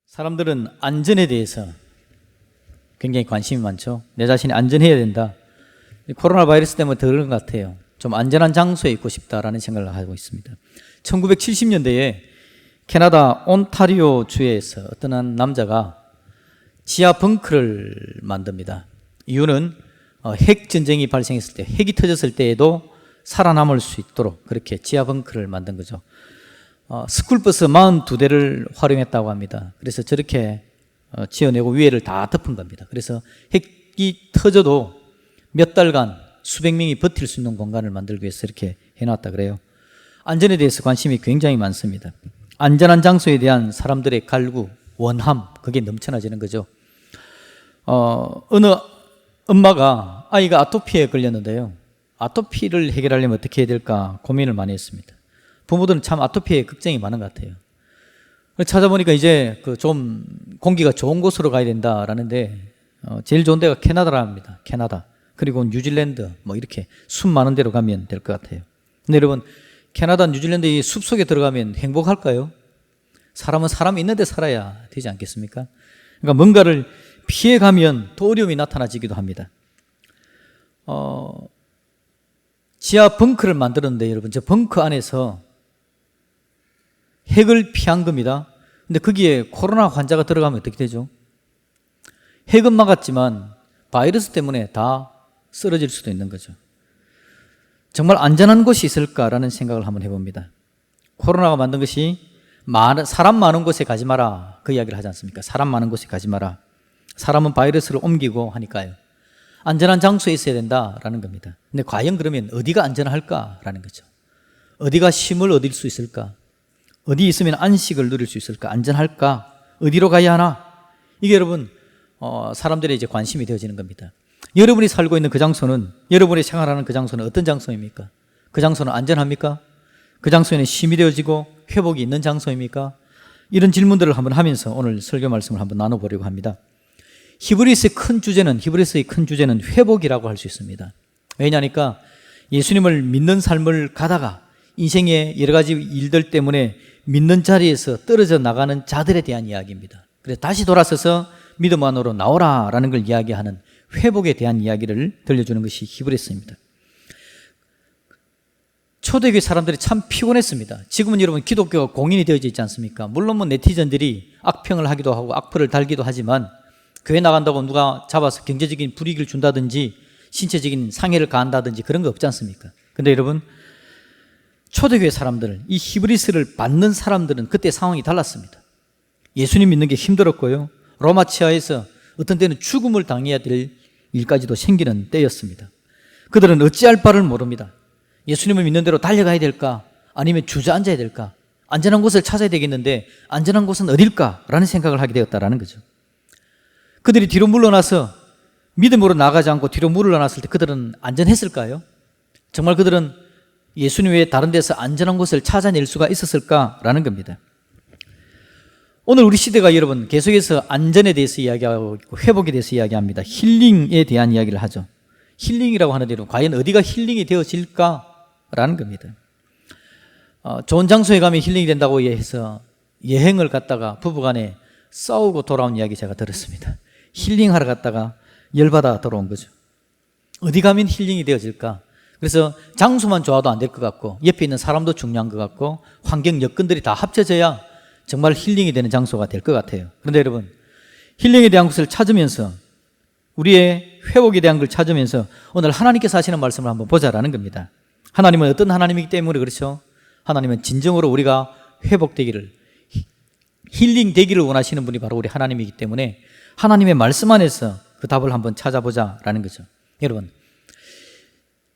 사람들은 안전에 대해서 굉장히 관심이 많죠. 내 자신이 안전해야 된다. 코로나 바이러스 때문에 더 그런 것 같아요. 좀 안전한 장소에 있고 싶다라는 생각을 하고 있습니다. 1970년대에 캐나다 온타리오 주에서 어떤 한 남자가 지하 벙커를 만듭니다. 이유는 핵 전쟁이 발생했을 때, 핵이 터졌을 때에도 살아남을 수 있도록 그렇게 지하 벙커를 만든 거죠. 스쿨버스 42대를 활용했다고 합니다. 그래서 저렇게 지어내고 위에를 다 덮은 겁니다. 그래서 핵이 터져도 몇 달간 수백 명이 버틸 수 있는 공간을 만들기 위해서 이렇게 해놨다 그래요. 안전에 대해서 관심이 굉장히 많습니다. 안전한 장소에 대한 사람들의 갈구, 원함, 그게 넘쳐나지는 거죠. 어느 엄마가 아이가 아토피에 걸렸는데요. 아토피를 해결하려면 어떻게 해야 될까 고민을 많이 했습니다. 부모들은 참 아토피에 걱정이 많은 것 같아요. 찾아보니까 이제 좀 공기가 좋은 곳으로 가야 된다라는데 제일 좋은 데가 캐나다랍니다. 캐나다. 그리고 뉴질랜드 이렇게 숲 많은 데로 가면 될 것 같아요. 근데 여러분, 캐나다, 뉴질랜드 이 숲 속에 들어가면 행복할까요? 사람은 사람이 있는 데 살아야 되지 않겠습니까? 그러니까 뭔가를 피해가면 또 어려움이 나타나지기도 합니다. 지하 벙커를 만들었는데 여러분, 저 벙커 안에서 핵을 피한 겁니다. 근데 거기에 코로나 환자가 들어가면 어떻게 되죠? 핵은 막았지만 바이러스 때문에 다 쓰러질 수도 있는 거죠. 정말 안전한 곳이 있을까라는 생각을 한번 해봅니다. 코로나가 만든 것이 사람 많은 곳에 가지 마라, 그 이야기를 하지 않습니까? 사람 많은 곳에 가지 마라. 사람은 바이러스를 옮기고 하니까요. 안전한 장소에 있어야 된다라는 겁니다. 근데 과연 그러면 어디가 안전할까라는 거죠. 어디가 쉼을 얻을 수 있을까? 어디 있으면 안식을 누릴 수 있을까? 안전할까? 어디로 가야 하나? 이게 여러분 사람들의 이제 관심이 되어지는 겁니다. 여러분이 살고 있는 그 장소는, 여러분이 생활하는 그 장소는 어떤 장소입니까? 그 장소는 안전합니까? 그 장소에는 쉼이 되어지고 회복이 있는 장소입니까? 이런 질문들을 한번 하면서 오늘 설교 말씀을 한번 나눠보려고 합니다. 히브리서의 큰 주제는 회복이라고 할 수 있습니다. 왜냐하니까 예수님을 믿는 삶을 가다가 인생의 여러 가지 일들 때문에 믿는 자리에서 떨어져 나가는 자들에 대한 이야기입니다. 그래서 다시 돌아서서 믿음 안으로 나오라라는 걸 이야기하는 회복에 대한 이야기를 들려주는 것이 히브리서입니다. 초대교회 사람들이 참 피곤했습니다. 지금은 여러분 기독교가 공인이 되어져 있지 않습니까? 물론 네티즌들이 악평을 하기도 하고 악플을 달기도 하지만 교회 나간다고 누가 잡아서 경제적인 불이익을 준다든지 신체적인 상해를 가한다든지 그런 거 없지 않습니까? 근데 여러분, 초대교회 사람들, 이 히브리서를 받는 사람들은 그때 상황이 달랐습니다. 예수님 믿는 게 힘들었고요, 로마 치하에서 어떤 때는 죽음을 당해야 될 일까지도 생기는 때였습니다. 그들은 어찌할 바를 모릅니다. 예수님을 믿는 대로 달려가야 될까? 아니면 주저앉아야 될까? 안전한 곳을 찾아야 되겠는데 안전한 곳은 어딜까? 라는 생각을 하게 되었다라는 거죠. 그들이 뒤로 물러나서 믿음으로 나가지 않고 뒤로 물러났을 때 그들은 안전했을까요? 정말 그들은 예수님 외에 다른 데서 안전한 곳을 찾아낼 수가 있었을까라는 겁니다. 오늘 우리 시대가 여러분 계속해서 안전에 대해서 이야기하고 있고 회복에 대해서 이야기합니다. 힐링에 대한 이야기를 하죠. 힐링이라고 하는데 과연 어디가 힐링이 되어질까라는 겁니다. 좋은 장소에 가면 힐링이 된다고 해서 여행을 갔다가 부부간에 싸우고 돌아온 이야기 제가 들었습니다. 힐링하러 갔다가 열받아 돌아온 거죠. 어디 가면 힐링이 되어질까? 그래서 장소만 좋아도 안 될 것 같고 옆에 있는 사람도 중요한 것 같고 환경 여건들이 다 합쳐져야 정말 힐링이 되는 장소가 될 것 같아요. 그런데 여러분, 힐링에 대한 것을 찾으면서 우리의 회복에 대한 걸 찾으면서 오늘 하나님께서 하시는 말씀을 한번 보자라는 겁니다. 하나님은 어떤 하나님이기 때문에 그렇죠? 하나님은 진정으로 우리가 회복되기를, 힐링 되기를 원하시는 분이 바로 우리 하나님이기 때문에 하나님의 말씀 안에서 그 답을 한번 찾아보자라는 거죠. 여러분,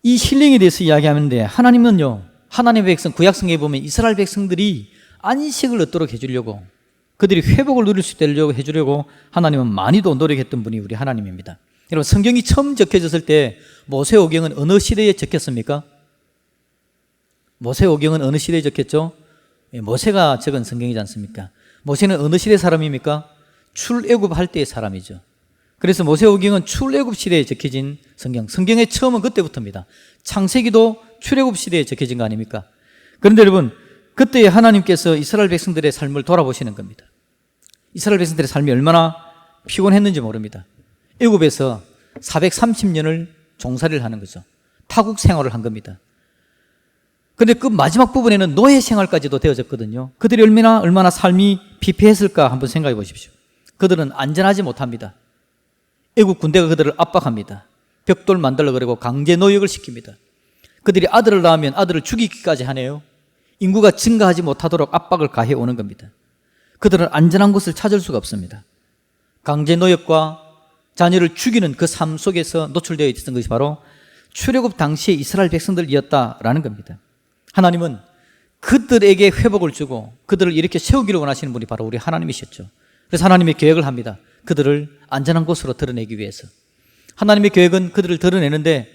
이 힐링에 대해서 이야기하는데 하나님은요, 하나님의 백성, 구약성경에 보면 이스라엘 백성들이 안식을 얻도록 해주려고, 그들이 회복을 누릴 수 있도록 해주려고 하나님은 많이도 노력했던 분이 우리 하나님입니다. 여러분, 성경이 처음 적혀졌을 때 모세오경은 어느 시대에 적혔습니까? 모세오경은 어느 시대에 적혔죠? 모세가 적은 성경이지 않습니까? 모세는 어느 시대 사람입니까? 출애굽할 때의 사람이죠. 그래서 모세오경은 출애굽 시대에 적혀진 성경, 성경의 처음은 그때부터입니다. 창세기도 출애굽 시대에 적혀진 거 아닙니까? 그런데 여러분, 그때 하나님께서 이스라엘 백성들의 삶을 돌아보시는 겁니다. 이스라엘 백성들의 삶이 얼마나 피곤했는지 모릅니다. 애굽에서 430년을 종살이를 하는 거죠. 타국 생활을 한 겁니다. 그런데 그 마지막 부분에는 노예 생활까지도 되어졌거든요. 그들이 얼마나 삶이 피폐했을까 한번 생각해 보십시오. 그들은 안전하지 못합니다. 애국 군대가 그들을 압박합니다. 벽돌 만들라 그러고 강제 노역을 시킵니다. 그들이 아들을 낳으면 아들을 죽이기까지 하네요. 인구가 증가하지 못하도록 압박을 가해 오는 겁니다. 그들은 안전한 곳을 찾을 수가 없습니다. 강제 노역과 자녀를 죽이는 그 삶 속에서 노출되어 있었던 것이 바로 출애굽 당시의 이스라엘 백성들이었다라는 겁니다. 하나님은 그들에게 회복을 주고 그들을 이렇게 세우기를 원하시는 분이 바로 우리 하나님이셨죠. 그래서 하나님의 계획을 합니다. 그들을 안전한 곳으로 드러내기 위해서. 하나님의 계획은 그들을 드러내는데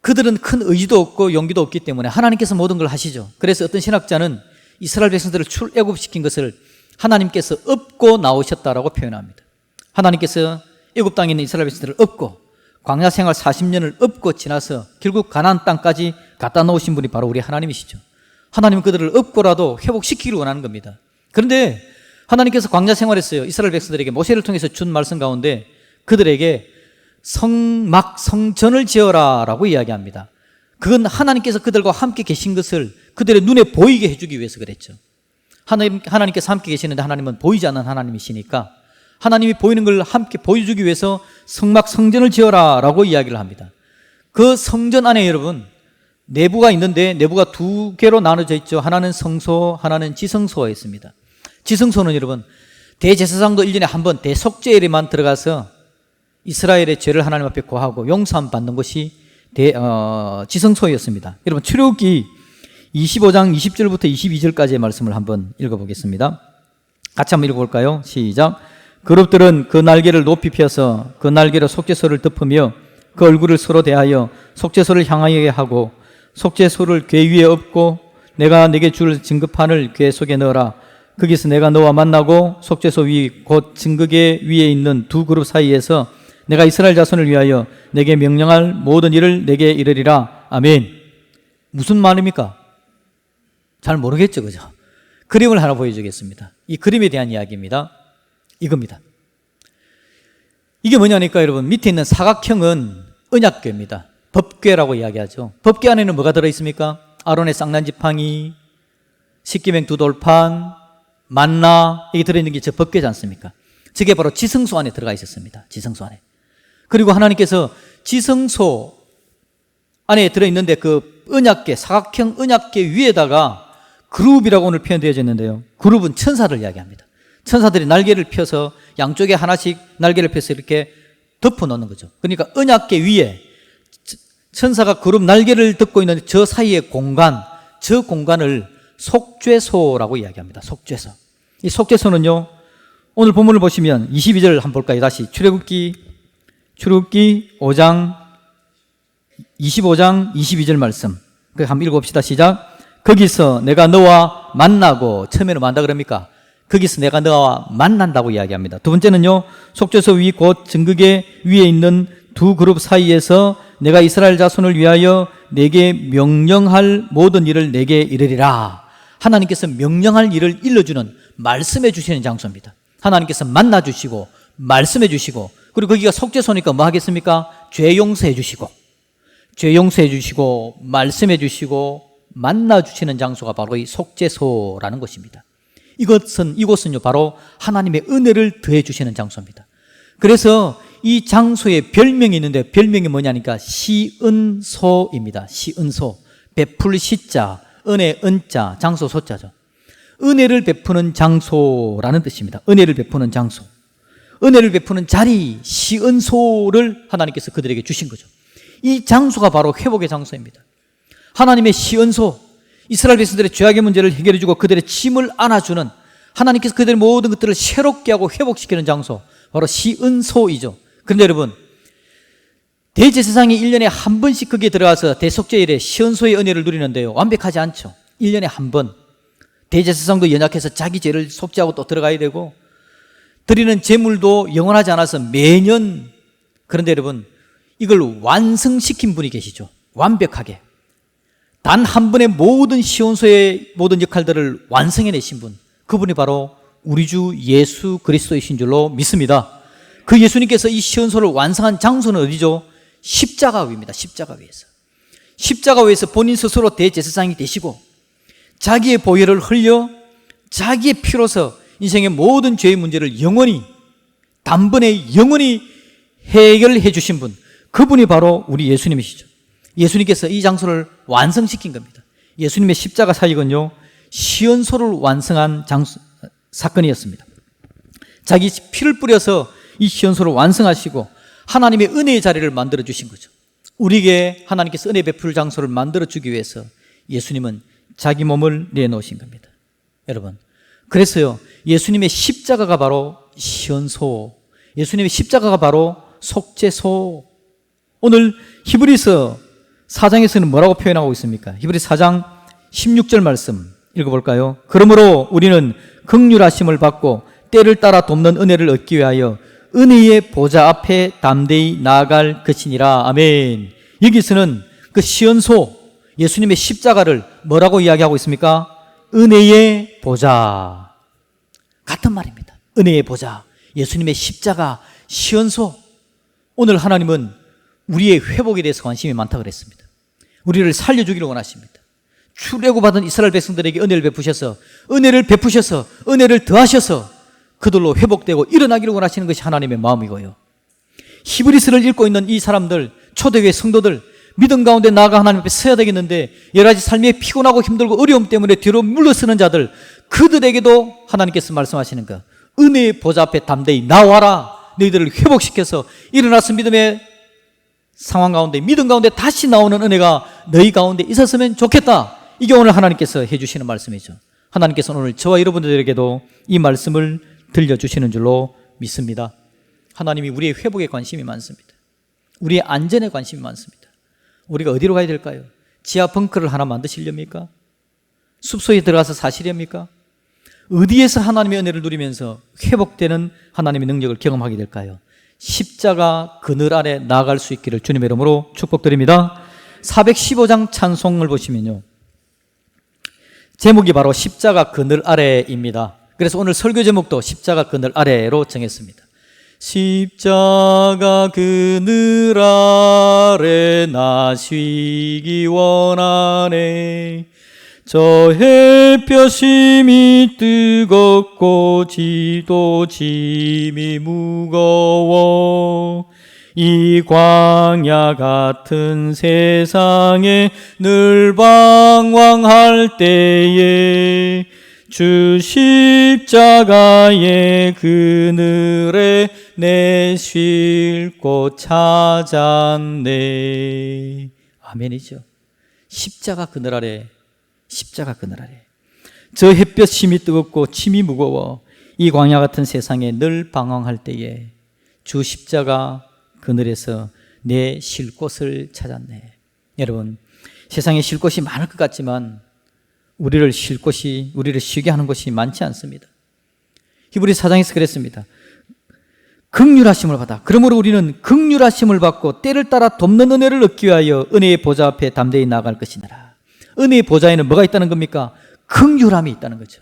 그들은 큰 의지도 없고 용기도 없기 때문에 하나님께서 모든 걸 하시죠. 그래서 어떤 신학자는 이스라엘 백성들을 출애굽시킨 것을 하나님께서 업고 나오셨다라고 표현합니다. 하나님께서 애굽 땅에 있는 이스라엘 백성들을 업고 광야 생활 40년을 업고 지나서 결국 가나안 땅까지 갖다 놓으신 분이 바로 우리 하나님이시죠. 하나님은 그들을 업고라도 회복시키기를 원하는 겁니다. 그런데 하나님께서 광야 생활했어요. 이스라엘 백성들에게 모세를 통해서 준 말씀 가운데 그들에게 성전을 지어라 라고 이야기합니다. 그건 하나님께서 그들과 함께 계신 것을 그들의 눈에 보이게 해주기 위해서 그랬죠. 하나님께서 함께 계시는데 하나님은 보이지 않는 하나님이시니까 하나님이 보이는 걸 함께 보여주기 위해서 성전을 지어라 라고 이야기를 합니다. 그 성전 안에 여러분 내부가 있는데 내부가 두 개로 나눠져 있죠. 하나는 성소, 하나는 지성소가 있습니다. 지성소는 여러분 대제사장도 1년에 한 번 대속죄일에만 들어가서 이스라엘의 죄를 하나님 앞에 고하고 용서함 받는 것이 지성소였습니다. 여러분 출애굽기 25장 20절부터 22절까지의 말씀을 한번 읽어보겠습니다. 같이 한번 읽어볼까요? 시작. 그룹들은 그 날개를 높이 펴서 그 날개로 속죄소를 덮으며 그 얼굴을 서로 대하여 속죄소를 향하게 하고 속죄소를 궤 위에 엎고 내가 내게 줄 증거판을 궤 속에 넣어라. 거기서 내가 너와 만나고 속죄소 위 곧 증거궤 위에 있는 두 그룹 사이에서 내가 이스라엘 자손을 위하여 내게 명령할 모든 일을 내게 이르리라. 아멘. 무슨 말입니까? 잘 모르겠죠, 그죠? 그림을 하나 보여주겠습니다. 이 그림에 대한 이야기입니다. 이겁니다. 이게 뭐냐니까 여러분 밑에 있는 사각형은 언약궤입니다. 법궤라고 이야기하죠. 법궤 안에는 뭐가 들어있습니까? 아론의 쌍난지팡이, 십계명 두 돌판, 만나 이게 들어있는 게 저 법궤지 않습니까? 저게 바로 지성소 안에 들어가 있었습니다. 지성소 안에. 그리고 하나님께서 지성소 안에 들어있는데 그 언약궤, 사각형 언약궤 위에다가 그룹이라고 오늘 표현되어져 있는데요. 그룹은 천사를 이야기합니다. 천사들이 날개를 펴서 양쪽에 하나씩 날개를 펴서 이렇게 덮어 놓는 거죠. 그러니까 언약궤 위에 천사가 그룹 날개를 덮고 있는 저 사이의 공간, 저 공간을 속죄소라고 이야기합니다. 속죄소. 이 속죄소는요, 오늘 본문을 보시면 22절 한번 볼까요? 다시 출애굽기 25장 22절 말씀. 한번 읽어봅시다. 시작. 거기서 내가 너와 만나고, 처음에는 만나 그럽니까? 거기서 내가 너와 만난다고 이야기합니다. 두 번째는요, 속죄소 위 곧 증거궤 위에 있는 두 그룹 사이에서 내가 이스라엘 자손을 위하여 내게 명령할 모든 일을 내게 이르리라. 하나님께서 명령할 일을 일러주는, 말씀해 주시는 장소입니다. 하나님께서 만나 주시고 말씀해 주시고, 그리고 거기가 속죄소니까 뭐 하겠습니까? 죄 용서해 주시고, 죄 용서해 주시고 말씀해 주시고 만나 주시는 장소가 바로 이 속죄소라는 것입니다. 이곳은요 바로 하나님의 은혜를 더해 주시는 장소입니다. 그래서 이 장소에 별명이 있는데 별명이 뭐냐니까 시은소입니다. 시은소. 베풀 시자, 은혜 은자, 장소 소자죠. 은혜를 베푸는 장소라는 뜻입니다. 은혜를 베푸는 장소, 은혜를 베푸는 자리, 시은소를 하나님께서 그들에게 주신 거죠. 이 장소가 바로 회복의 장소입니다. 하나님의 시은소, 이스라엘 백성들의 죄악의 문제를 해결해주고 그들의 짐을 안아주는, 하나님께서 그들의 모든 것들을 새롭게 하고 회복시키는 장소, 바로 시은소이죠. 그런데 여러분, 대제사장이 1년에 한 번씩 거기에 들어가서 대속죄일에 시은소의 은혜를 누리는데요, 완벽하지 않죠. 1년에 한 번. 대제사장도 연약해서 자기 죄를 속죄하고 또 들어가야 되고, 드리는 제물도 영원하지 않아서 매년. 그런데 여러분, 이걸 완성시킨 분이 계시죠. 완벽하게 단 한 번의 모든 시온소의 모든 역할들을 완성해내신 분, 그분이 바로 우리 주 예수 그리스도이신 줄로 믿습니다. 그 예수님께서 이 시온소를 완성한 장소는 어디죠? 십자가 위입니다. 십자가 위에서. 십자가 위에서 본인 스스로 대제사장이 되시고 자기의 보혈을 흘려 자기의 피로서 인생의 모든 죄의 문제를 영원히, 단번에 영원히 해결해 주신 분, 그분이 바로 우리 예수님이시죠. 예수님께서 이 장소를 완성시킨 겁니다. 예수님의 십자가 사역은요, 시온소를 완성한 사건이었습니다. 자기 피를 뿌려서 이 시온소를 완성하시고 하나님의 은혜의 자리를 만들어 주신 거죠. 우리에게 하나님께서 은혜 베풀 장소를 만들어 주기 위해서 예수님은 자기 몸을 내놓으신 겁니다. 여러분, 그래서요, 예수님의 십자가가 바로 시온소, 예수님의 십자가가 바로 속죄소. 오늘 히브리서 4장에서는 뭐라고 표현하고 있습니까? 히브리서 4장 16절 말씀 읽어볼까요? 그러므로 우리는 긍휼하심을 받고 때를 따라 돕는 은혜를 얻기 위하여 은혜의 보좌 앞에 담대히 나아갈 것이니라. 아멘. 여기서는 그 시온소, 예수님의 십자가를 뭐라고 이야기하고 있습니까? 은혜의 보좌. 같은 말입니다. 은혜의 보좌, 예수님의 십자가, 시온소. 오늘 하나님은 우리의 회복에 대해서 관심이 많다고 그랬습니다. 우리를 살려주기를 원하십니다. 출애굽받은 이스라엘 백성들에게 은혜를 베푸셔서 은혜를 더하셔서 그들로 회복되고 일어나기를 원하시는 것이 하나님의 마음이고요. 히브리서를 읽고 있는 이 사람들, 초대교회 성도들, 믿음 가운데 나아가 하나님 앞에 서야 되겠는데 여러 가지 삶에 피곤하고 힘들고 어려움 때문에 뒤로 물러서는 자들, 그들에게도 하나님께서 말씀하시는 것, 은혜의 보좌 앞에 담대히 나와라. 너희들을 회복시켜서 일어나서 믿음의 상황 가운데, 믿음 가운데 다시 나오는 은혜가 너희 가운데 있었으면 좋겠다. 이게 오늘 하나님께서 해주시는 말씀이죠. 하나님께서 오늘 저와 여러분들에게도 이 말씀을 들려주시는 줄로 믿습니다. 하나님이 우리의 회복에 관심이 많습니다. 우리의 안전에 관심이 많습니다. 우리가 어디로 가야 될까요? 지하 벙커를 하나 만드시렵니까? 숲속에 들어가서 사시렵니까? 어디에서 하나님의 은혜를 누리면서 회복되는 하나님의 능력을 경험하게 될까요? 십자가 그늘 아래 나아갈 수 있기를 주님의 이름으로 축복드립니다. 415장 찬송을 보시면요, 제목이 바로 십자가 그늘 아래입니다. 그래서 오늘 설교 제목도 십자가 그늘 아래로 정했습니다. 십자가 그늘 아래 나 쉬기 원하네. 저 햇볕이 뜨겁고 지도 짐이 무거워 이 광야 같은 세상에 늘 방황할 때에 주 십자가의 그늘에 내 쉴 곳 찾았네. 아멘이죠. 십자가 그늘 아래, 십자가 그늘 아래. 저 햇볕 심이 뜨겁고 침이 무거워 이 광야 같은 세상에 늘 방황할 때에 주 십자가 그늘에서 내 쉴 곳을 찾았네. 여러분, 세상에 쉴 곳이 많을 것 같지만 우리를 쉬게 하는 곳이 많지 않습니다. 히브리서 4장에서 그랬습니다. 긍휼하심을 받아. 그러므로 우리는 긍휼하심을 받고 때를 따라 돕는 은혜를 얻기 위하여 은혜의 보좌 앞에 담대히 나아갈 것이니라. 은혜의 보좌에는 뭐가 있다는 겁니까? 긍휼함이 있다는 거죠.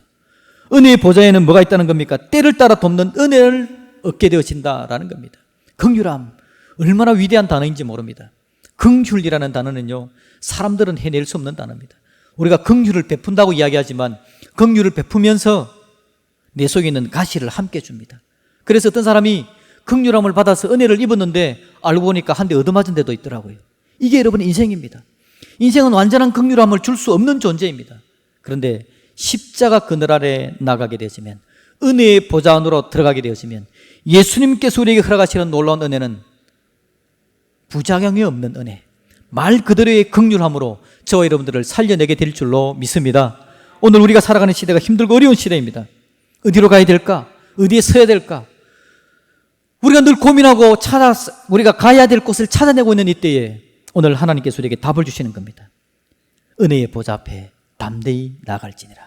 은혜의 보좌에는 뭐가 있다는 겁니까? 때를 따라 돕는 은혜를 얻게 되어진다라는 겁니다. 긍휼함, 얼마나 위대한 단어인지 모릅니다. 긍휼이라는 단어는요, 사람들은 해낼 수 없는 단어입니다. 우리가 긍휼을 베푼다고 이야기하지만 긍휼을 베푸면서 내 속에 있는 가시를 함께 줍니다. 그래서 어떤 사람이 긍휼함을 받아서 은혜를 입었는데 알고 보니까 한 대 얻어맞은 데도 있더라고요. 이게 여러분의 인생입니다. 인생은 완전한 긍휼함을 줄 수 없는 존재입니다. 그런데 십자가 그늘 아래 나가게 되어지면, 은혜의 보좌 안으로 들어가게 되어지면 예수님께서 우리에게 허락하시는 놀라운 은혜는 부작용이 없는 은혜, 말 그대로의 긍휼함으로 저와 여러분들을 살려내게 될 줄로 믿습니다. 오늘 우리가 살아가는 시대가 힘들고 어려운 시대입니다. 어디로 가야 될까? 어디에 서야 될까? 우리가 늘 고민하고 우리가 가야 될 곳을 찾아내고 있는 이때에 오늘 하나님께서 우리에게 답을 주시는 겁니다. 은혜의 보좌 앞에 담대히 나아갈지니라.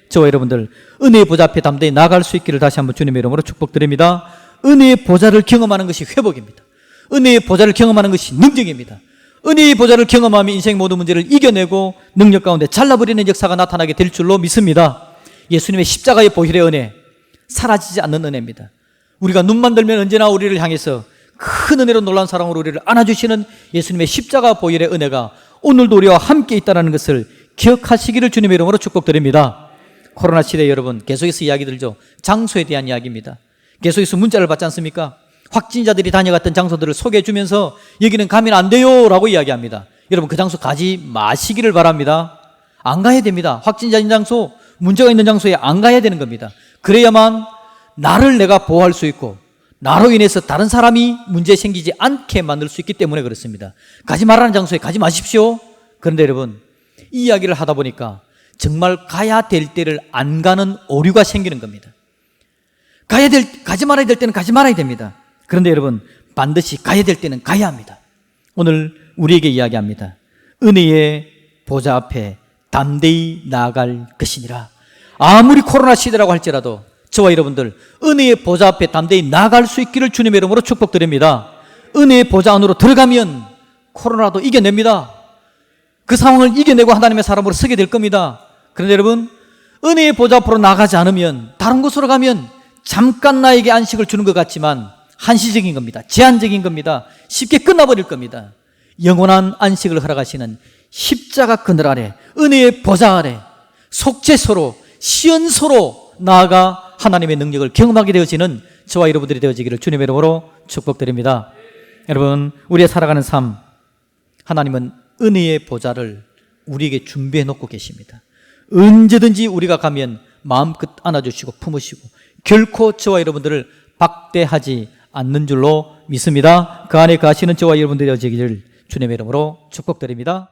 저와 여러분들 은혜의 보좌 앞에 담대히 나아갈 수 있기를 다시 한번 주님의 이름으로 축복드립니다. 은혜의 보좌를 경험하는 것이 회복입니다. 은혜의 보좌를 경험하는 것이 능력입니다. 은혜의 보좌를 경험하며 인생 모든 문제를 이겨내고 능력 가운데 잘라버리는 역사가 나타나게 될 줄로 믿습니다. 예수님의 십자가의 보혈의 은혜, 사라지지 않는 은혜입니다. 우리가 눈만 들면 언제나 우리를 향해서 큰 은혜로 놀라운 사랑으로 우리를 안아주시는 예수님의 십자가 보혈의 은혜가 오늘도 우리와 함께 있다는 것을 기억하시기를 주님의 이름으로 축복드립니다. 코로나 시대 여러분 계속해서 이야기 들죠. 장소에 대한 이야기입니다. 계속해서 문자를 받지 않습니까? 확진자들이 다녀갔던 장소들을 소개해 주면서 여기는 가면 안 돼요 라고 이야기합니다. 여러분 그 장소 가지 마시기를 바랍니다. 안 가야 됩니다. 확진자인 장소, 문제가 있는 장소에 안 가야 되는 겁니다. 그래야만 나를 내가 보호할 수 있고 나로 인해서 다른 사람이 문제 생기지 않게 만들 수 있기 때문에 그렇습니다. 가지 말라는 장소에 가지 마십시오. 그런데 여러분 이 이야기를 하다 보니까 정말 가야 될 때를 안 가는 오류가 생기는 겁니다. 가지 말아야 될 때는 가지 말아야 됩니다. 그런데 여러분 반드시 가야 될 때는 가야 합니다. 오늘 우리에게 이야기합니다. 은혜의 보좌 앞에 담대히 나아갈 것이니라. 아무리 코로나 시대라고 할지라도 저와 여러분들 은혜의 보좌 앞에 담대히 나아갈 수 있기를 주님의 이름으로 축복드립니다. 은혜의 보좌 안으로 들어가면 코로나도 이겨냅니다. 그 상황을 이겨내고 하나님의 사람으로 서게 될 겁니다. 그런데 여러분 은혜의 보좌 앞으로 나가지 않으면 다른 곳으로 가면 잠깐 나에게 안식을 주는 것 같지만 한시적인 겁니다. 제한적인 겁니다. 쉽게 끝나버릴 겁니다. 영원한 안식을 허락하시는 십자가 그늘 아래 은혜의 보좌 아래 속죄소로 시연소로 나아가 하나님의 능력을 경험하게 되어지는 저와 여러분들이 되어지기를 주님의 이름으로 축복드립니다. 여러분 우리의 살아가는 삶 하나님은 은혜의 보좌를 우리에게 준비해 놓고 계십니다. 언제든지 우리가 가면 마음껏 안아주시고 품으시고 결코 저와 여러분들을 박대하지 않는 줄로 믿습니다. 그 안에 가시는 저와 여러분들이 되어지기를 주님의 이름으로 축복드립니다.